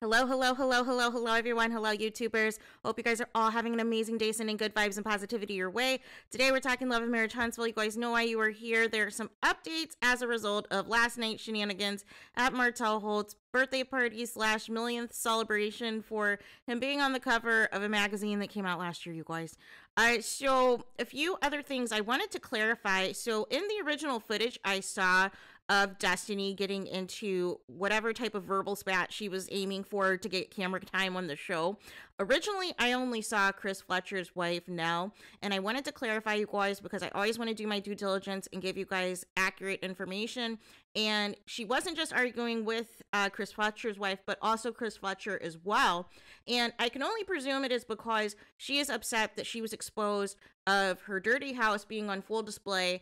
Hello, hello, hello, hello, hello, everyone. Hello, YouTubers. Hope you guys are all having an amazing day, sending good vibes and positivity your way. Today, we're talking Love and Marriage Huntsville. You guys know why you are here. There are some updates as a result of last night's shenanigans at Martell Holt's birthday party / millionth celebration for him being on the cover of a magazine that came out last year, you guys. So a few other things I wanted to clarify. So in the original footage I saw of Destiny getting into whatever type of verbal spat she was aiming for to get camera time on the show. Originally, I only saw Chris Fletcher's wife, Nell, and I wanted to clarify, you guys, because I always want to do my due diligence and give you guys accurate information. And she wasn't just arguing with Chris Fletcher's wife, but also Chris Fletcher as well. And I can only presume it is because she is upset that she was exposed of her dirty house being on full display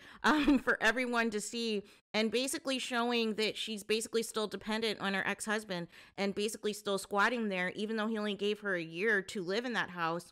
for everyone to see, and basically showing that she's basically still dependent on her ex-husband and basically still squatting there, even though he only gave her a year to live in that house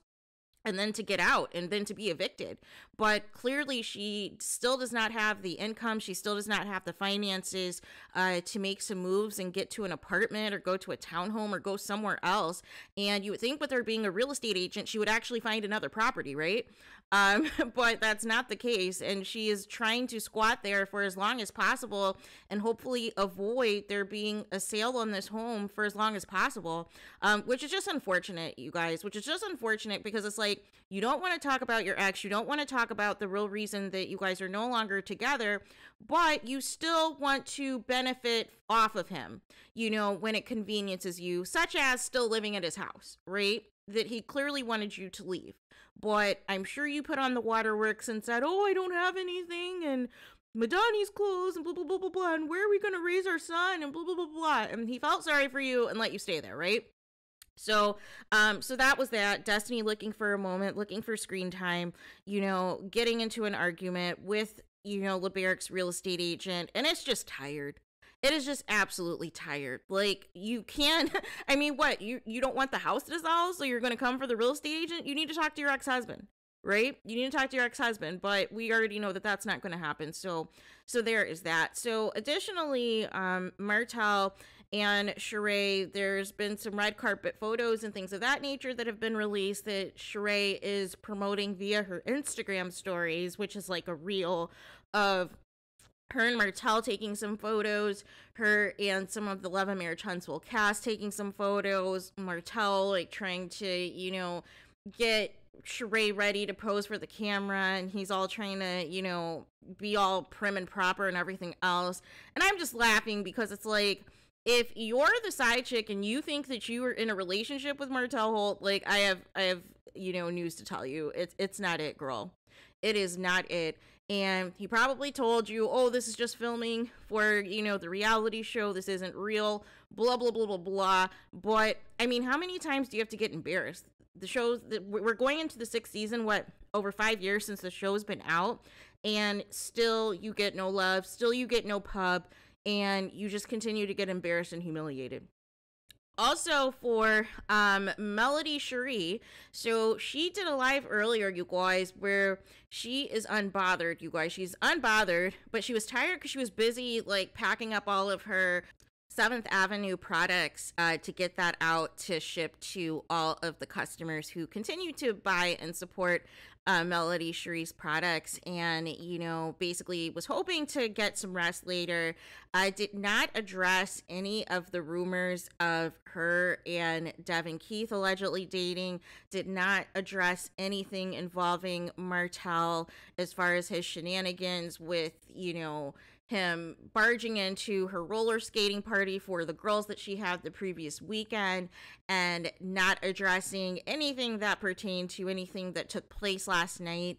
and then to get out and then to be evicted. But clearly she still does not have the income. She still does not have the finances to make some moves and get to an apartment or go to a townhome or go somewhere else. And you would think with her being a real estate agent, she would actually find another property, right? But that's not the case. And she is trying to squat there for as long as possible and hopefully avoid there being a sale on this home for as long as possible, which is just unfortunate, you guys, which is just unfortunate because it's like, you don't want to talk about your ex. You don't want to talk about the real reason that you guys are no longer together, but you still want to benefit off of him, you know, when it conveniences you, such as still living at his house, right? That he clearly wanted you to leave. But I'm sure you put on the waterworks and said, oh, I don't have anything, and Madani's closed, and blah, blah, blah, blah, blah, and where are we going to raise our son, and blah, blah, blah, blah. And he felt sorry for you and let you stay there, right? So that was that. Destiny looking for a moment, looking for screen time, you know, getting into an argument with, you know, LeBeric's real estate agent, and it's just tired. It is just absolutely tired. Like, you can't, I mean, what, you don't want the house to dissolve, so you're going to come for the real estate agent? You need to talk to your ex-husband, right? You need to talk to your ex-husband, but we already know that that's not going to happen. So there is that. So additionally, Martell and Sheree, there's been some red carpet photos and things of that nature that have been released that Sheree is promoting via her Instagram stories, which is like a reel of her and Martell taking some photos, her and some of the Love and Marriage Huntsville cast taking some photos, Martell like trying to, you know, get Sheree ready to pose for the camera, and he's all trying to, you know, be all prim and proper and everything else. And I'm just laughing because it's like, if you're the side chick and you think that you are in a relationship with Martell Holt, like I have, you know, news to tell you. It's not it, girl. It is not it. And he probably told you, oh, this is just filming for, you know, the reality show. This isn't real, blah, blah, blah, blah, blah. But, I mean, how many times do you have to get embarrassed? The show's, we're going into the 6th season, what, over 5 years since the show's been out, and still you get no love, still you get no pub, and you just continue to get embarrassed and humiliated. Also for Melody Sheree, so she did a live earlier, you guys, where she is unbothered, you guys. She's unbothered, but she was tired because she was busy like packing up all of her 7th Avenue products to get that out to ship to all of the customers who continue to buy and support Melody Sheree's products, and, you know, basically was hoping to get some rest later. I did not address any of the rumors of her and Devin Keith allegedly dating, did not address anything involving Martell as far as his shenanigans with, you know, him barging into her roller skating party for the girls that she had the previous weekend, and not addressing anything that pertained to anything that took place last night.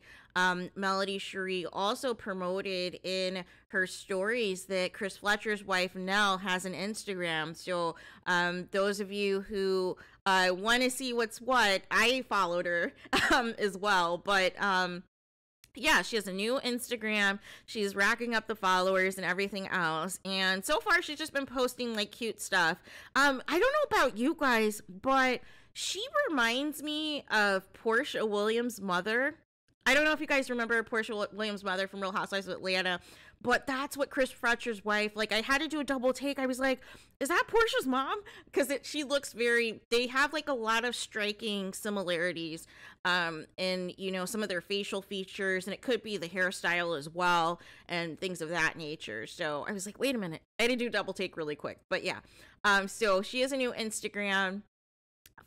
Melody Sheree also promoted in her stories that Chris Fletcher's wife, Nell, has an Instagram. So those of you who want to see what's what, I followed her as well. But yeah, she has a new Instagram. She's racking up the followers and everything else. And so far, she's just been posting like cute stuff. I don't know about you guys, but she reminds me of Portia Williams' mother. I don't know if you guys remember Portia Williams' mother from Real Housewives of Atlanta, But that's what Chris Fletcher's wife, like, I had to do a double take. I was like, is that Portia's mom? Because she looks very, they have like a lot of striking similarities in, you know, some of their facial features, and it could be the hairstyle as well and things of that nature. So I was like, wait a minute, I had to do a double take really quick. But yeah, so she has a new Instagram,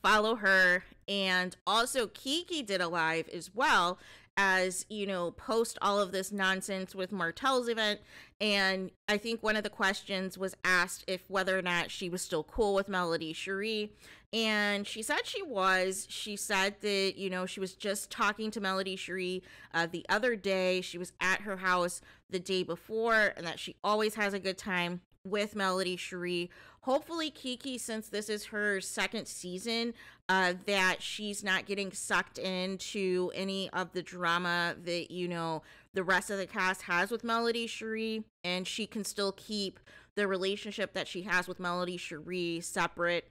follow her. And also Keke did a live as well, as, you know, post all of this nonsense with Martell's event. And I think one of the questions was asked if whether or not she was still cool with Melody Sheree. And she said she was. She said that, you know, she was just talking to Melody Sheree the other day. She was at her house the day before, and that she always has a good time with Melody Sheree. Hopefully Keke, since this is her second season, that she's not getting sucked into any of the drama that, you know, the rest of the cast has with Melody Sheree, and she can still keep the relationship that she has with Melody Sheree separate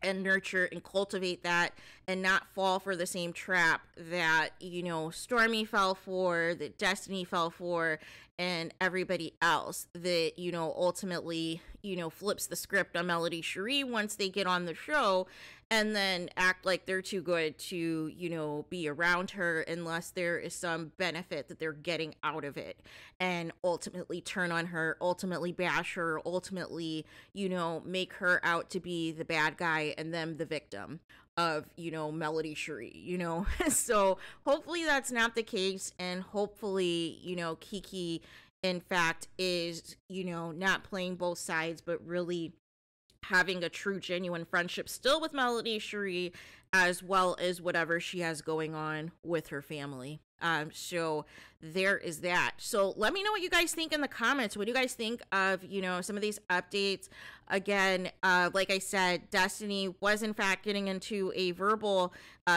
and nurture and cultivate that, and not fall for the same trap that, you know, Stormy fell for, that Destiny fell for, and everybody else that, you know, ultimately, you know, flips the script on Melody Sheree once they get on the show, and then act like they're too good to, you know, be around her unless there is some benefit that they're getting out of it, and ultimately turn on her, ultimately bash her, ultimately, you know, make her out to be the bad guy and them the victim of, you know, Melody Sheree, you know. So hopefully that's not the case, and hopefully, you know, Keke in fact is, you know, not playing both sides, but really having a true, genuine friendship still with Melody Sheree, as well as whatever she has going on with her family. So there is that. So let me know what you guys think in the comments. What do you guys think of, you know, some of these updates? Again, like I said, Destiny was in fact getting into a verbal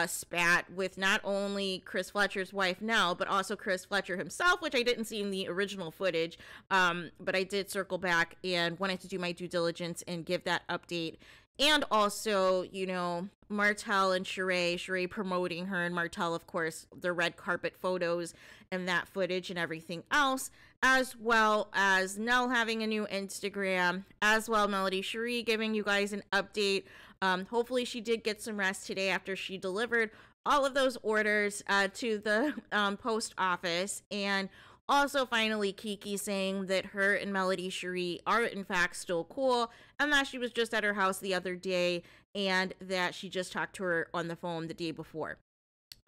spat with not only Chris Fletcher's wife Nell, but also Chris Fletcher himself, which I didn't see in the original footage. But I did circle back and wanted to do my due diligence and give that update. And also, you know, Martell and Sheree promoting her, and Martell, of course, the red carpet photos and that footage and everything else, as well as Nell having a new Instagram, as well Melody Sheree giving you guys an update. Hopefully she did get some rest today after she delivered all of those orders to the post office. And also, finally, Keke saying that her and Melody Sheree are in fact still cool, and that she was just at her house the other day, and that she just talked to her on the phone the day before.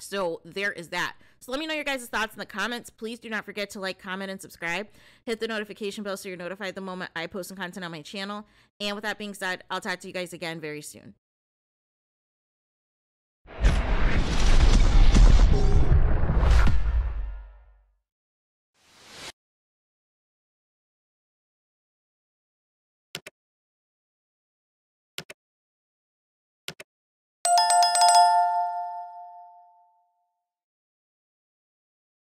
So there is that. So let me know your guys' thoughts in the comments. Please do not forget to like, comment, and subscribe. Hit the notification bell so you're notified the moment I post some content on my channel. And with that being said, I'll talk to you guys again very soon.